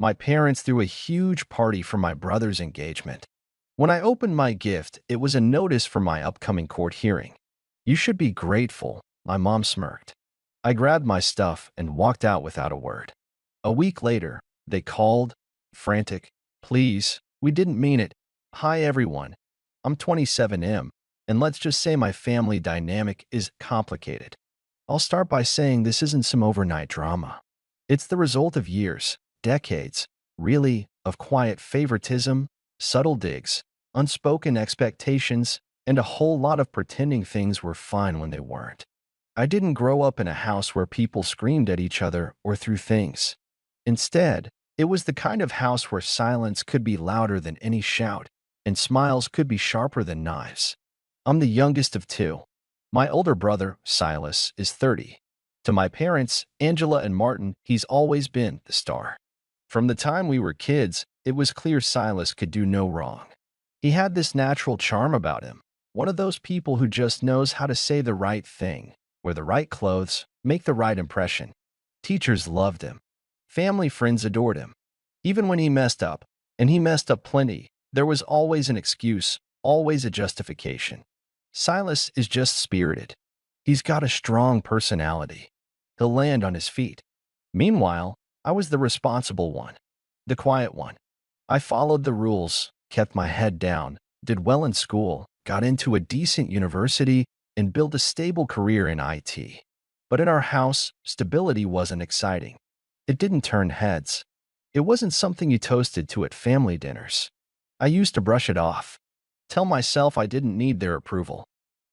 My parents threw a huge party for my brother's engagement. When I opened my gift, it was a notice for my upcoming court hearing. "You should be grateful," my mom smirked. I grabbed my stuff and walked out without a word. A week later, they called, frantic. "Please, we didn't mean it. Hi everyone. I'm 27M, and let's just say my family dynamic is complicated. I'll start by saying this isn't some overnight drama. It's the result of years, decades, really, of quiet favoritism, subtle digs, unspoken expectations, and a whole lot of pretending things were fine when they weren't. I didn't grow up in a house where people screamed at each other or threw things. Instead, it was the kind of house where silence could be louder than any shout, and smiles could be sharper than knives. I'm the youngest of two. My older brother, Silas, is 30. To my parents, Angela and Martin, he's always been the star. From the time we were kids, it was clear Silas could do no wrong. He had this natural charm about him, one of those people who just knows how to say the right thing, wear the right clothes, make the right impression. Teachers loved him. Family friends adored him. Even when he messed up, and he messed up plenty, there was always an excuse, always a justification. Silas is just spirited. He's got a strong personality. He'll land on his feet. Meanwhile, I was the responsible one, the quiet one. I followed the rules, kept my head down, did well in school, got into a decent university, and built a stable career in IT. But in our house, stability wasn't exciting. It didn't turn heads. It wasn't something you toasted to at family dinners. I used to brush it off, tell myself I didn't need their approval.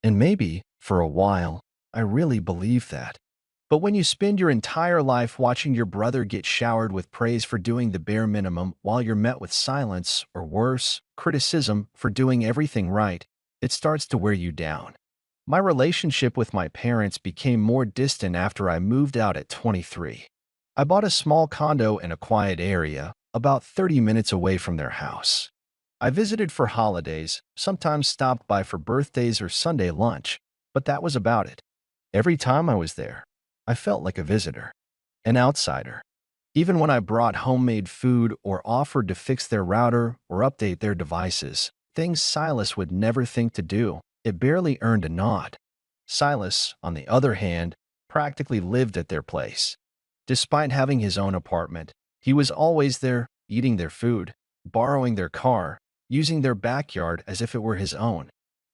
And maybe, for a while, I really believed that. But when you spend your entire life watching your brother get showered with praise for doing the bare minimum while you're met with silence, or worse, criticism for doing everything right, it starts to wear you down. My relationship with my parents became more distant after I moved out at 23. I bought a small condo in a quiet area, about 30 minutes away from their house. I visited for holidays, sometimes stopped by for birthdays or Sunday lunch, but that was about it. Every time I was there, I felt like a visitor, an outsider. Even when I brought homemade food or offered to fix their router or update their devices, things Silas would never think to do, it barely earned a nod. Silas, on the other hand, practically lived at their place. Despite having his own apartment, he was always there, eating their food, borrowing their car, using their backyard as if it were his own.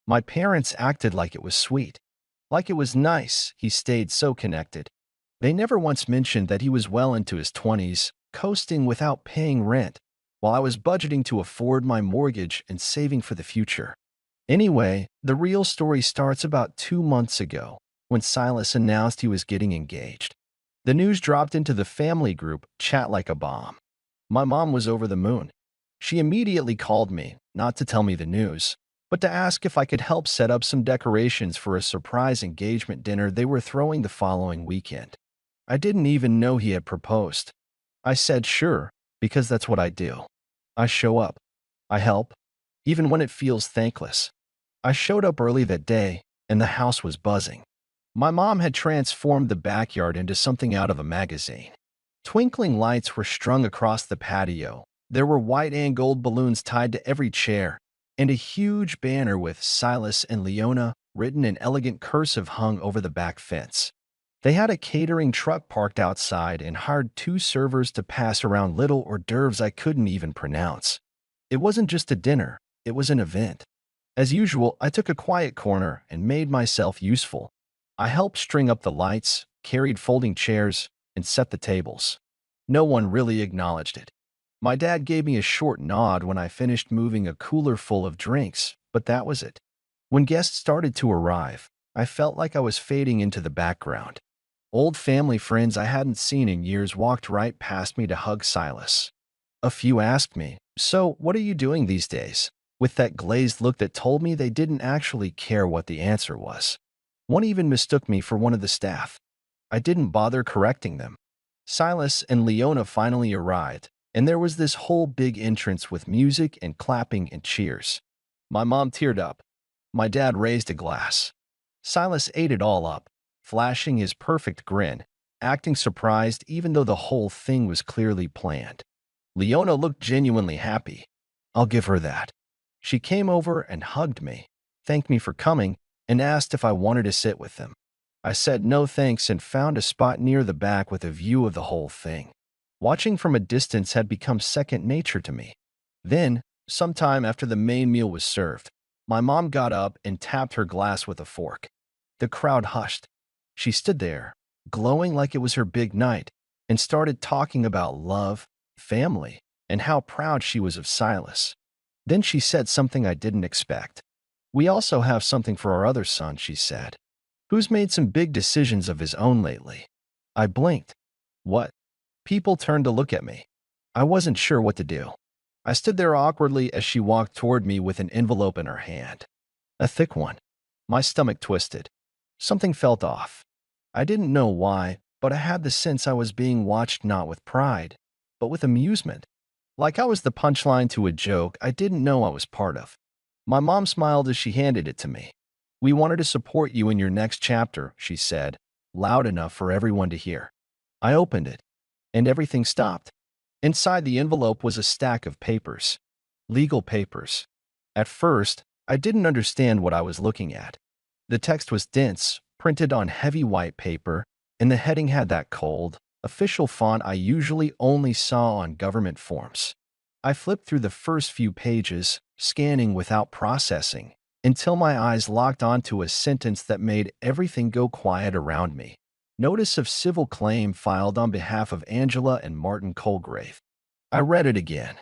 My parents acted like it was sweet. Like it was nice, he stayed so connected. They never once mentioned that he was well into his 20s, coasting without paying rent, while I was budgeting to afford my mortgage and saving for the future. Anyway, the real story starts about 2 months ago, when Silas announced he was getting engaged. The news dropped into the family group chat like a bomb. My mom was over the moon. She immediately called me, not to tell me the news, but to ask if I could help set up some decorations for a surprise engagement dinner they were throwing the following weekend. I didn't even know he had proposed. I said sure, because that's what I do. I show up. I help, even when it feels thankless. I showed up early that day, and the house was buzzing. My mom had transformed the backyard into something out of a magazine. Twinkling lights were strung across the patio. There were white and gold balloons tied to every chair, and a huge banner with Silas and Leona written in elegant cursive hung over the back fence. They had a catering truck parked outside and hired 2 servers to pass around little hors d'oeuvres I couldn't even pronounce. It wasn't just a dinner, it was an event. As usual, I took a quiet corner and made myself useful. I helped string up the lights, carried folding chairs, and set the tables. No one really acknowledged it. My dad gave me a short nod when I finished moving a cooler full of drinks, but that was it. When guests started to arrive, I felt like I was fading into the background. Old family friends I hadn't seen in years walked right past me to hug Silas. A few asked me, "So, what are you doing these days?" with that glazed look that told me they didn't actually care what the answer was. One even mistook me for one of the staff. I didn't bother correcting them. Silas and Leona finally arrived, and there was this whole big entrance with music and clapping and cheers. My mom teared up. My dad raised a glass. Silas ate it all up, flashing his perfect grin, acting surprised even though the whole thing was clearly planned. Leona looked genuinely happy. I'll give her that. She came over and hugged me, thanked me for coming, and asked if I wanted to sit with them. I said no thanks and found a spot near the back with a view of the whole thing. Watching from a distance had become second nature to me. Then, sometime after the main meal was served, my mom got up and tapped her glass with a fork. The crowd hushed. She stood there, glowing like it was her big night, and started talking about love, family, and how proud she was of Silas. Then she said something I didn't expect. We also have something for our other son, she said, who's made some big decisions of his own lately. I blinked. What? People turned to look at me. I wasn't sure what to do. I stood there awkwardly as she walked toward me with an envelope in her hand. A thick one. My stomach twisted. Something felt off. I didn't know why, but I had the sense I was being watched not with pride, but with amusement. Like I was the punchline to a joke I didn't know I was part of. My mom smiled as she handed it to me. We wanted to support you in your next chapter, she said, loud enough for everyone to hear. I opened it, and everything stopped. Inside the envelope was a stack of papers. Legal papers. At first, I didn't understand what I was looking at. The text was dense, printed on heavy white paper, and the heading had that cold, official font I usually only saw on government forms. I flipped through the first few pages, scanning without processing, until my eyes locked onto a sentence that made everything go quiet around me. Notice of civil claim filed on behalf of Angela and Martin Colgrave. I read it again.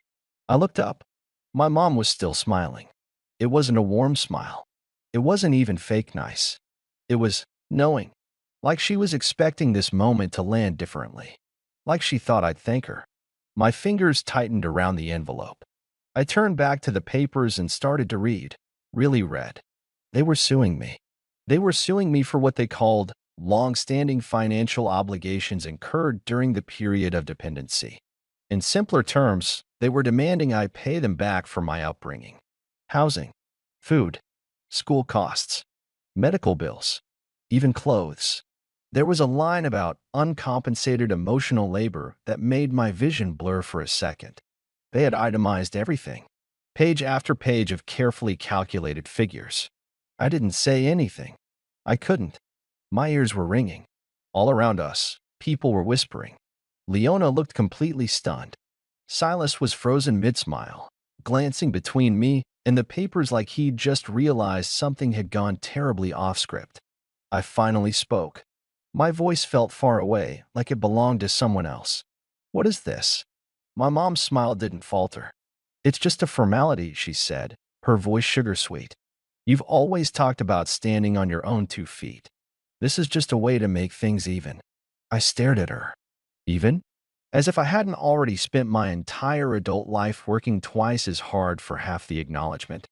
I looked up. My mom was still smiling. It wasn't a warm smile. It wasn't even fake nice. It was knowing. Like she was expecting this moment to land differently. Like she thought I'd thank her. My fingers tightened around the envelope. I turned back to the papers and started to read. Really read. They were suing me. They were suing me for what they called long-standing financial obligations incurred during the period of dependency. In simpler terms, they were demanding I pay them back for my upbringing. Housing, food, school costs, medical bills, even clothes. There was a line about uncompensated emotional labor that made my vision blur for a second. They had itemized everything, page after page of carefully calculated figures. I didn't say anything. I couldn't. My ears were ringing. All around us, people were whispering. Leona looked completely stunned. Silas was frozen mid-smile, glancing between me and the papers like he'd just realized something had gone terribly off-script. I finally spoke. My voice felt far away, like it belonged to someone else. What is this? My mom's smile didn't falter. It's just a formality, she said, her voice sugar-sweet. You've always talked about standing on your own 2 feet. This is just a way to make things even. I stared at her. Even? As if I hadn't already spent my entire adult life working twice as hard for half the acknowledgement.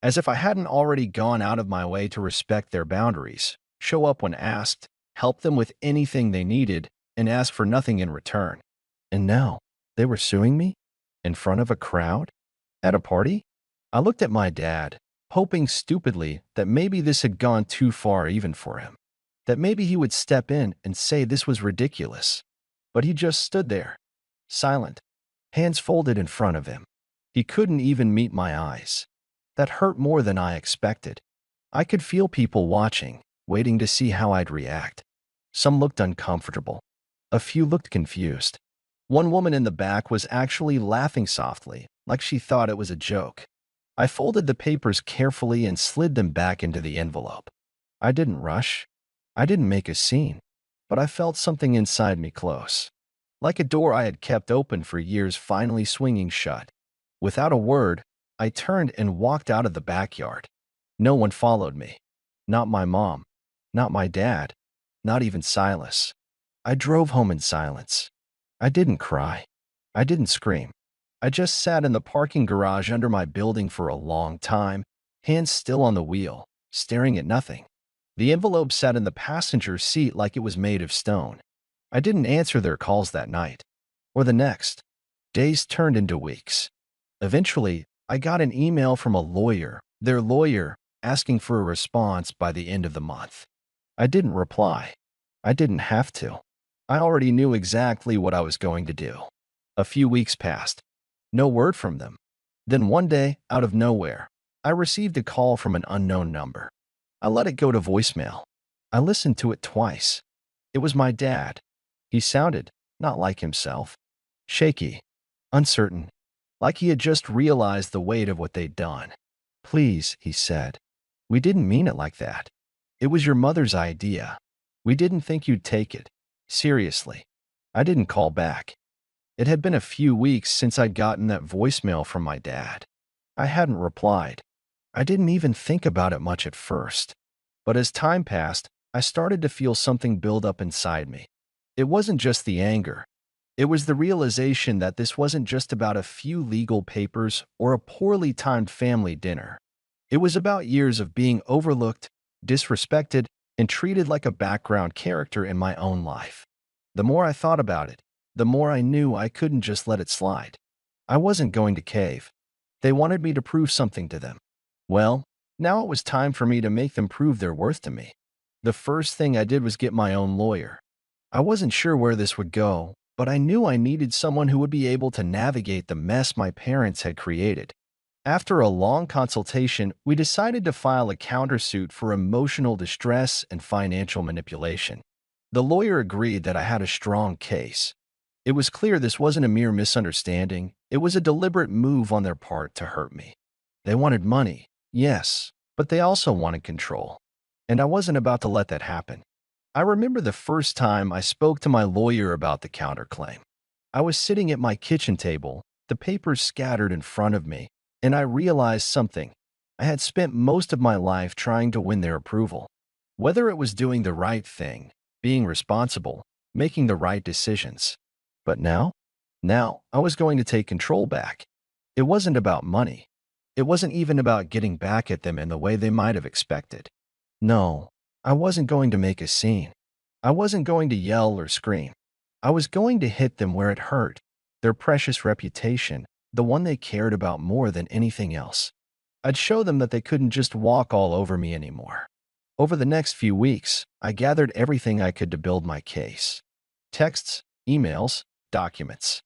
As if I hadn't already gone out of my way to respect their boundaries, show up when asked, help them with anything they needed, and ask for nothing in return. And now, they were suing me? In front of a crowd? At a party? I looked at my dad, hoping stupidly that maybe this had gone too far even for him. That maybe he would step in and say this was ridiculous. But he just stood there, silent, hands folded in front of him. He couldn't even meet my eyes. That hurt more than I expected. I could feel people watching, waiting to see how I'd react. Some looked uncomfortable. A few looked confused. One woman in the back was actually laughing softly, like she thought it was a joke. I folded the papers carefully and slid them back into the envelope. I didn't rush. I didn't make a scene, but I felt something inside me close. Like a door I had kept open for years finally swinging shut. Without a word, I turned and walked out of the backyard. No one followed me. Not my mom. Not my dad. Not even Silas. I drove home in silence. I didn't cry. I didn't scream. I just sat in the parking garage under my building for a long time, hands still on the wheel, staring at nothing. The envelope sat in the passenger seat like it was made of stone. I didn't answer their calls that night. Or the next. Days turned into weeks. Eventually, I got an email from a lawyer, their lawyer, asking for a response by the end of the month. I didn't reply. I didn't have to. I already knew exactly what I was going to do. A few weeks passed. No word from them. Then one day, out of nowhere, I received a call from an unknown number. I let it go to voicemail. I listened to it twice. It was my dad. He sounded not like himself. Shaky, uncertain, like he had just realized the weight of what they'd done. "Please," he said. "We didn't mean it like that. It was your mother's idea. We didn't think you'd take it seriously." I didn't call back. It had been a few weeks since I'd gotten that voicemail from my dad. I hadn't replied. I didn't even think about it much at first. But as time passed, I started to feel something build up inside me. It wasn't just the anger. It was the realization that this wasn't just about a few legal papers or a poorly timed family dinner. It was about years of being overlooked, disrespected, and treated like a background character in my own life. The more I thought about it, the more I knew I couldn't just let it slide. I wasn't going to cave. They wanted me to prove something to them. Well, now it was time for me to make them prove their worth to me. The first thing I did was get my own lawyer. I wasn't sure where this would go, but I knew I needed someone who would be able to navigate the mess my parents had created. After a long consultation, we decided to file a countersuit for emotional distress and financial manipulation. The lawyer agreed that I had a strong case. It was clear this wasn't a mere misunderstanding, it was a deliberate move on their part to hurt me. They wanted money, yes, but they also wanted control. And I wasn't about to let that happen. I remember the first time I spoke to my lawyer about the counterclaim. I was sitting at my kitchen table, the papers scattered in front of me, and I realized something. I had spent most of my life trying to win their approval. Whether it was doing the right thing, being responsible, making the right decisions. But now I was going to take control back. It wasn't about money. It wasn't even about getting back at them in the way they might have expected. No, I wasn't going to make a scene. I wasn't going to yell or scream. I was going to hit them where it hurt, their precious reputation, the one they cared about more than anything else. I'd show them that they couldn't just walk all over me anymore. Over the next few weeks, I gathered everything I could to build my case. Texts, emails, documents.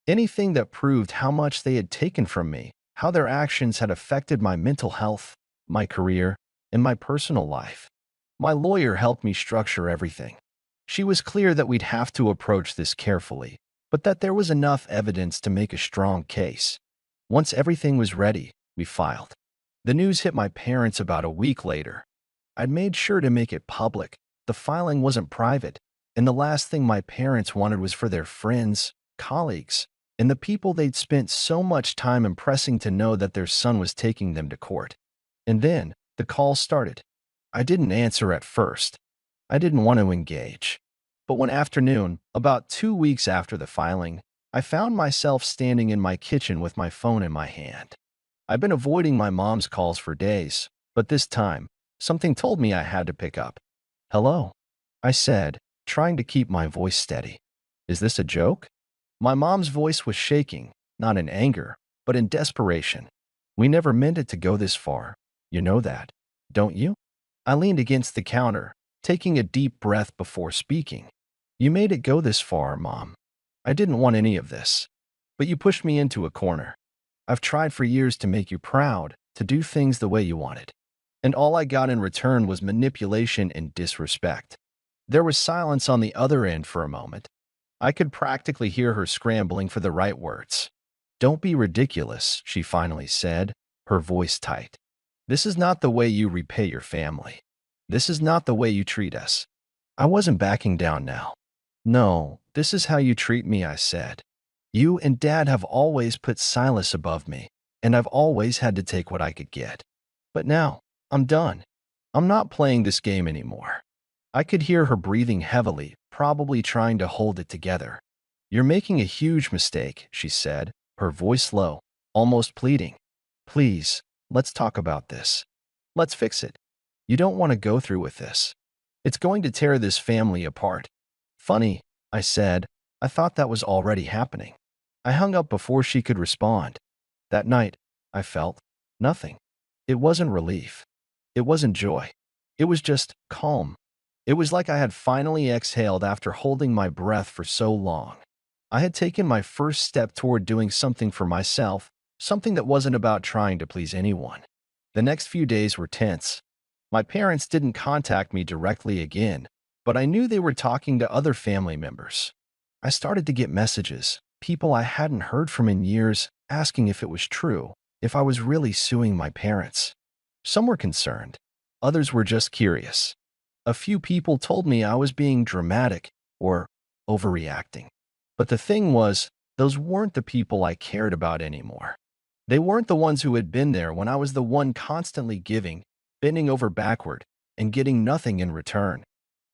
Anything that proved how much they had taken from me, how their actions had affected my mental health, my career, and my personal life. My lawyer helped me structure everything. She was clear that we'd have to approach this carefully, but that there was enough evidence to make a strong case. Once everything was ready, we filed. The news hit my parents about a week later. I'd made sure to make it public. The filing wasn't private, and the last thing my parents wanted was for their friends, colleagues, and the people they'd spent so much time impressing to know that their son was taking them to court. And then, the call started. I didn't answer at first. I didn't want to engage. But one afternoon, about 2 weeks after the filing, I found myself standing in my kitchen with my phone in my hand. I'd been avoiding my mom's calls for days, but this time, something told me I had to pick up. "Hello," I said, trying to keep my voice steady. "Is this a joke?" My mom's voice was shaking, not in anger, but in desperation. "We never meant it to go this far. You know that, don't you?" I leaned against the counter, taking a deep breath before speaking. "You made it go this far, Mom. I didn't want any of this. But you pushed me into a corner. I've tried for years to make you proud, to do things the way you wanted. And all I got in return was manipulation and disrespect." There was silence on the other end for a moment. I could practically hear her scrambling for the right words. "Don't be ridiculous," she finally said, her voice tight. "This is not the way you repay your family. This is not the way you treat us." I wasn't backing down now. "No, this is how you treat me," I said. "You and Dad have always put Silas above me, and I've always had to take what I could get. But now, I'm done. I'm not playing this game anymore." I could hear her breathing heavily, probably trying to hold it together. "You're making a huge mistake," she said, her voice low, almost pleading. "Please, let's talk about this. Let's fix it. You don't want to go through with this. It's going to tear this family apart." "Funny," I said. I thought that was already happening. I hung up before she could respond. That night, I felt nothing. It wasn't relief. It wasn't joy. It was just calm. It was like I had finally exhaled after holding my breath for so long. I had taken my first step toward doing something for myself, something that wasn't about trying to please anyone. The next few days were tense. My parents didn't contact me directly again, but I knew they were talking to other family members. I started to get messages, people I hadn't heard from in years, asking if it was true, if I was really suing my parents. Some were concerned. Others were just curious. A few people told me I was being dramatic or overreacting. But the thing was, those weren't the people I cared about anymore. They weren't the ones who had been there when I was the one constantly giving, bending over backward, and getting nothing in return.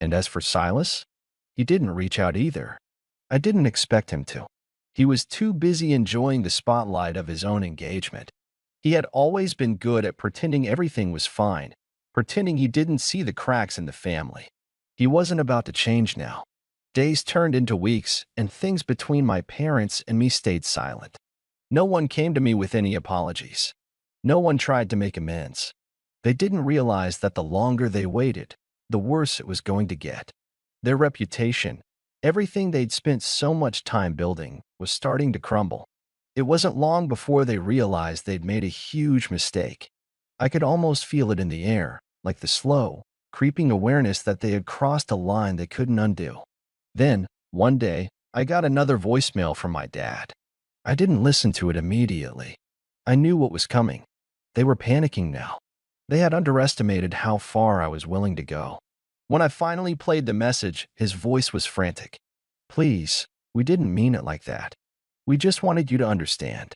And as for Silas, he didn't reach out either. I didn't expect him to. He was too busy enjoying the spotlight of his own engagement. He had always been good at pretending everything was fine, pretending he didn't see the cracks in the family. He wasn't about to change now. Days turned into weeks, and things between my parents and me stayed silent. No one came to me with any apologies. No one tried to make amends. They didn't realize that the longer they waited, the worse it was going to get. Their reputation, everything they'd spent so much time building, was starting to crumble. It wasn't long before they realized they'd made a huge mistake. I could almost feel it in the air, like the slow, creeping awareness that they had crossed a line they couldn't undo. Then, one day, I got another voicemail from my dad. I didn't listen to it immediately. I knew what was coming. They were panicking now. They had underestimated how far I was willing to go. When I finally played the message, his voice was frantic. "Please, we didn't mean it like that. We just wanted you to understand.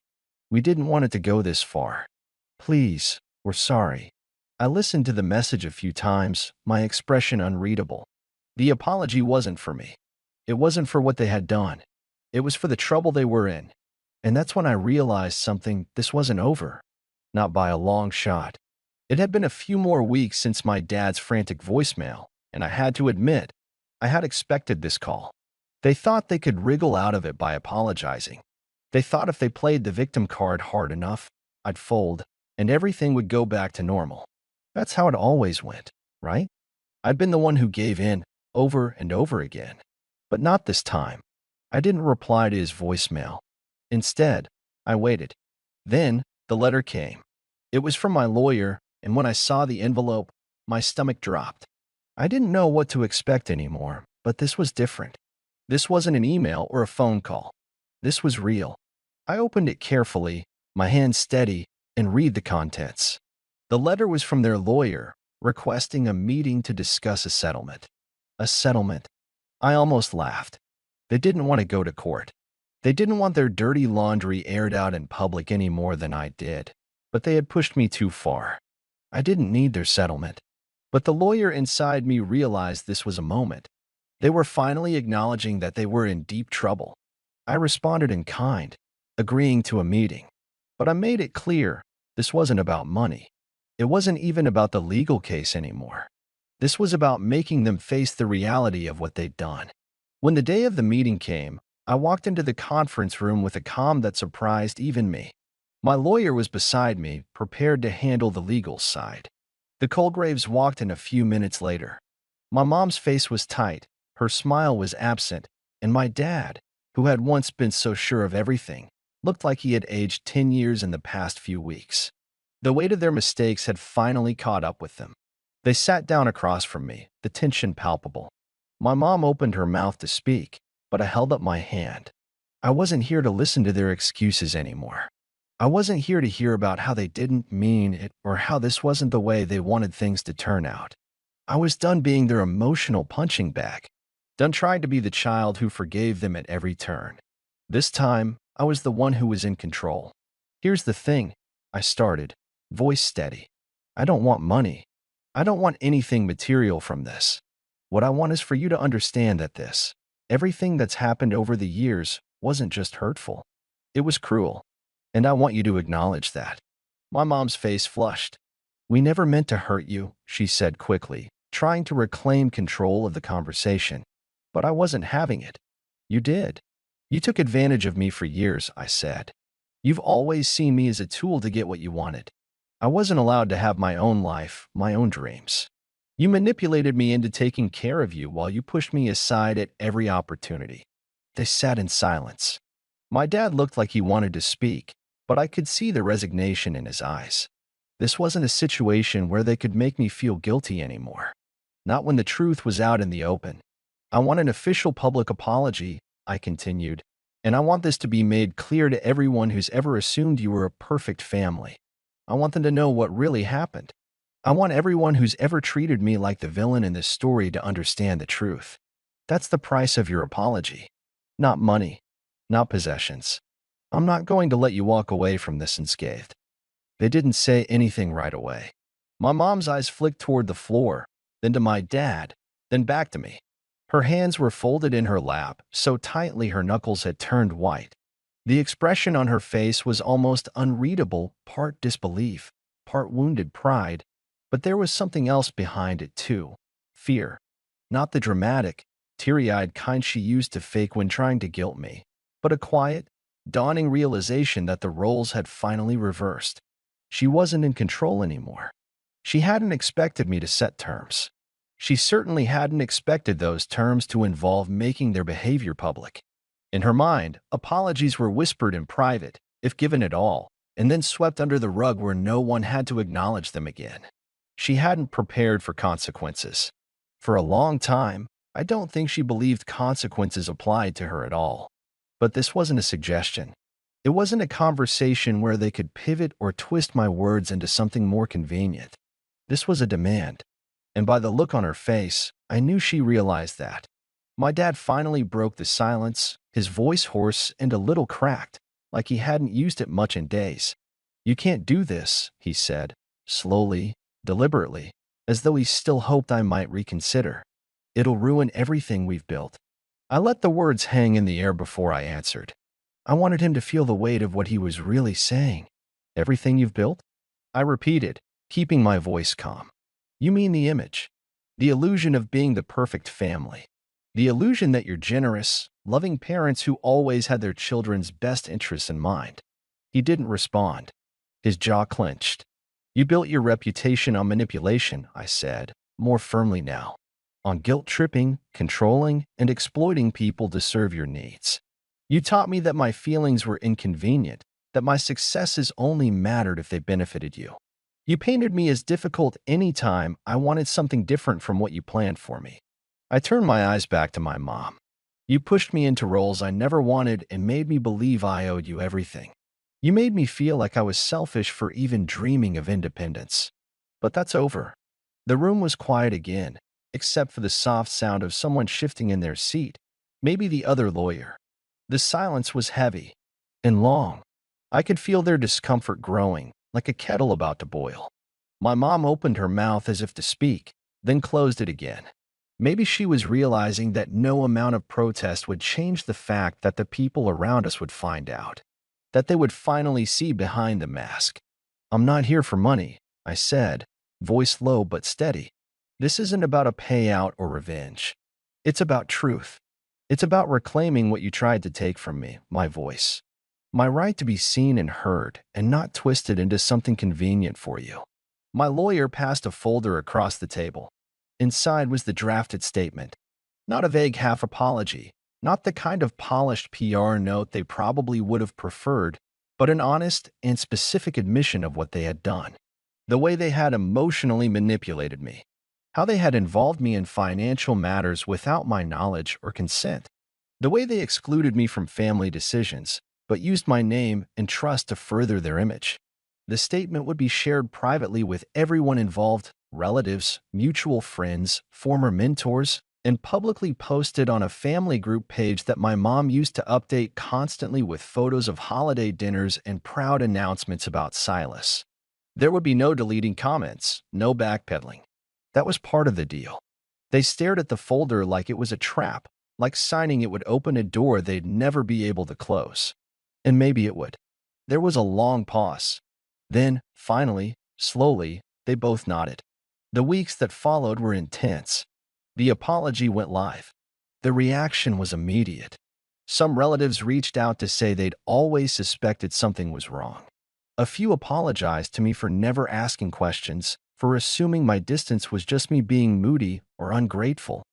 We didn't want it to go this far. Please, we're sorry." I listened to the message a few times, my expression unreadable. The apology wasn't for me. It wasn't for what they had done. It was for the trouble they were in. And that's when I realized something: this wasn't over. Not by a long shot. It had been a few more weeks since my dad's frantic voicemail, and I had to admit, I had expected this call. They thought they could wriggle out of it by apologizing. They thought if they played the victim card hard enough, I'd fold, and everything would go back to normal. That's how it always went, right? I'd been the one who gave in, over and over again. But not this time. I didn't reply to his voicemail. Instead, I waited. Then, the letter came. It was from my lawyer, and when I saw the envelope, my stomach dropped. I didn't know what to expect anymore, but this was different. This wasn't an email or a phone call. This was real. I opened it carefully, my hand steady, and read the contents. The letter was from their lawyer, requesting a meeting to discuss a settlement. A settlement. I almost laughed. They didn't want to go to court. They didn't want their dirty laundry aired out in public any more than I did. But they had pushed me too far. I didn't need their settlement. But the lawyer inside me realized this was a moment. They were finally acknowledging that they were in deep trouble. I responded in kind, agreeing to a meeting. But I made it clear, this wasn't about money. It wasn't even about the legal case anymore. This was about making them face the reality of what they'd done. When the day of the meeting came, I walked into the conference room with a calm that surprised even me. My lawyer was beside me, prepared to handle the legal side. The Colgraves walked in a few minutes later. My mom's face was tight, her smile was absent, and my dad, who had once been so sure of everything, looked like he had aged 10 years in the past few weeks. The weight of their mistakes had finally caught up with them. They sat down across from me, the tension palpable. My mom opened her mouth to speak, but I held up my hand. I wasn't here to listen to their excuses anymore. I wasn't here to hear about how they didn't mean it or how this wasn't the way they wanted things to turn out. I was done being their emotional punching bag, done trying to be the child who forgave them at every turn. This time, I was the one who was in control. "Here's the thing," I started, voice steady. "I don't want money. I don't want anything material from this. What I want is for you to understand that everything that's happened over the years, wasn't just hurtful. It was cruel. And I want you to acknowledge that." My mom's face flushed. "We never meant to hurt you," she said quickly, trying to reclaim control of the conversation. "But I wasn't having it. You did. You took advantage of me for years," I said. "You've always seen me as a tool to get what you wanted. I wasn't allowed to have my own life, my own dreams. You manipulated me into taking care of you while you pushed me aside at every opportunity." They sat in silence. My dad looked like he wanted to speak, but I could see the resignation in his eyes. This wasn't a situation where they could make me feel guilty anymore. Not when the truth was out in the open. I want an official public apology, I continued, and I want this to be made clear to everyone who's ever assumed you were a perfect family. I want them to know what really happened. I want everyone who's ever treated me like the villain in this story to understand the truth. That's the price of your apology. Not money, not possessions. I'm not going to let you walk away from this unscathed. They didn't say anything right away. My mom's eyes flicked toward the floor, then to my dad, then back to me. Her hands were folded in her lap, so tightly her knuckles had turned white. The expression on her face was almost unreadable, part disbelief, part wounded pride, but there was something else behind it too. Fear. Not the dramatic, teary-eyed kind she used to fake when trying to guilt me, but a quiet, dawning realization that the roles had finally reversed. She wasn't in control anymore. She hadn't expected me to set terms. She certainly hadn't expected those terms to involve making their behavior public. In her mind, apologies were whispered in private, if given at all, and then swept under the rug where no one had to acknowledge them again. She hadn't prepared for consequences. For a long time, I don't think she believed consequences applied to her at all. But this wasn't a suggestion. It wasn't a conversation where they could pivot or twist my words into something more convenient. This was a demand. And by the look on her face, I knew she realized that. My dad finally broke the silence, his voice hoarse and a little cracked, like he hadn't used it much in days. "You can't do this," he said, slowly, deliberately, as though he still hoped I might reconsider. "It'll ruin everything we've built." I let the words hang in the air before I answered. I wanted him to feel the weight of what he was really saying. "Everything you've built?" I repeated, keeping my voice calm. "You mean the image, the illusion of being the perfect family, the illusion that you're generous, loving parents who always had their children's best interests in mind." He didn't respond. His jaw clenched. "You built your reputation on manipulation," I said, more firmly now. "On guilt-tripping, controlling, and exploiting people to serve your needs. You taught me that my feelings were inconvenient, that my successes only mattered if they benefited you. You painted me as difficult any time I wanted something different from what you planned for me." I turned my eyes back to my mom. "You pushed me into roles I never wanted and made me believe I owed you everything. You made me feel like I was selfish for even dreaming of independence. But that's over." The room was quiet again, except for the soft sound of someone shifting in their seat, maybe the other lawyer. The silence was heavy and long. I could feel their discomfort growing, like a kettle about to boil. My mom opened her mouth as if to speak, then closed it again. Maybe she was realizing that no amount of protest would change the fact that the people around us would find out, that they would finally see behind the mask. "I'm not here for money," I said, voice low but steady. "This isn't about a payout or revenge. It's about truth. It's about reclaiming what you tried to take from me," my voice. "My right to be seen and heard and not twisted into something convenient for you." My lawyer passed a folder across the table. Inside was the drafted statement. Not a vague half apology, not the kind of polished PR note they probably would have preferred, but an honest and specific admission of what they had done. The way they had emotionally manipulated me. How they had involved me in financial matters without my knowledge or consent. The way they excluded me from family decisions, but used my name and trust to further their image. The statement would be shared privately with everyone involved, relatives, mutual friends, former mentors, and publicly posted on a family group page that my mom used to update constantly with photos of holiday dinners and proud announcements about Silas. There would be no deleting comments, no backpedaling. That was part of the deal. They stared at the folder like it was a trap, like signing it would open a door they'd never be able to close. And maybe it would. There was a long pause. Then, finally, slowly, they both nodded. The weeks that followed were intense. The apology went live. The reaction was immediate. Some relatives reached out to say they'd always suspected something was wrong. A few apologized to me for never asking questions, for assuming my distance was just me being moody or ungrateful.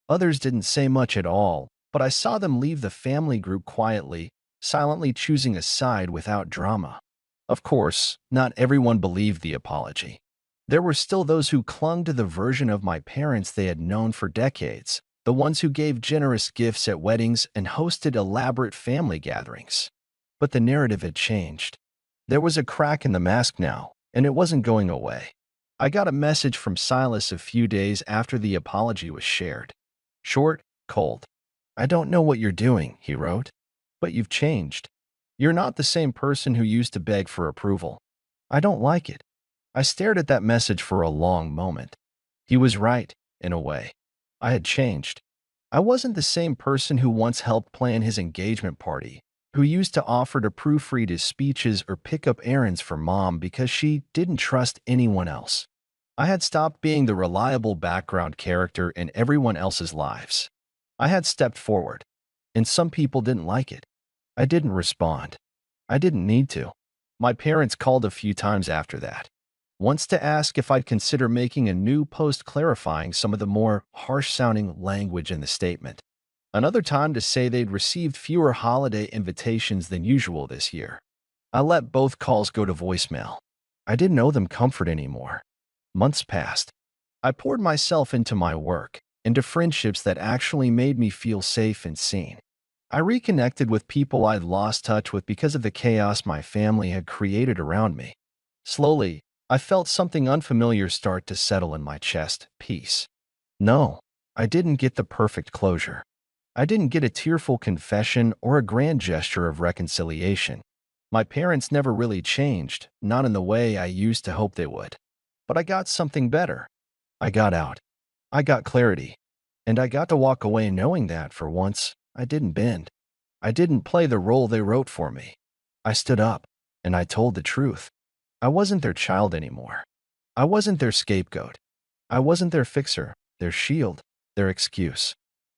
Others didn't say much at all, but I saw them leave the family group quietly, silently choosing a side without drama. Of course, not everyone believed the apology. There were still those who clung to the version of my parents they had known for decades, the ones who gave generous gifts at weddings and hosted elaborate family gatherings. But the narrative had changed. There was a crack in the mask now, and it wasn't going away. I got a message from Silas a few days after the apology was shared. Short, cold. "I don't know what you're doing," he wrote, "but you've changed. You're not the same person who used to beg for approval. I don't like it." I stared at that message for a long moment. He was right, in a way. I had changed. I wasn't the same person who once helped plan his engagement party, who used to offer to proofread his speeches or pick up errands for Mom because she didn't trust anyone else. I had stopped being the reliable background character in everyone else's lives. I had stepped forward, and some people didn't like it. I didn't respond. I didn't need to. My parents called a few times after that. Once to ask if I'd consider making a new post clarifying some of the more harsh-sounding language in the statement. Another time to say they'd received fewer holiday invitations than usual this year. I let both calls go to voicemail. I didn't owe them comfort anymore. Months passed. I poured myself into my work, into friendships that actually made me feel safe and seen. I reconnected with people I'd lost touch with because of the chaos my family had created around me. Slowly, I felt something unfamiliar start to settle in my chest, peace. No, I didn't get the perfect closure. I didn't get a tearful confession or a grand gesture of reconciliation. My parents never really changed, not in the way I used to hope they would. But I got something better. I got out. I got clarity. And I got to walk away knowing that, for once, I didn't bend. I didn't play the role they wrote for me. I stood up, and I told the truth. I wasn't their child anymore. I wasn't their scapegoat. I wasn't their fixer, their shield, their excuse.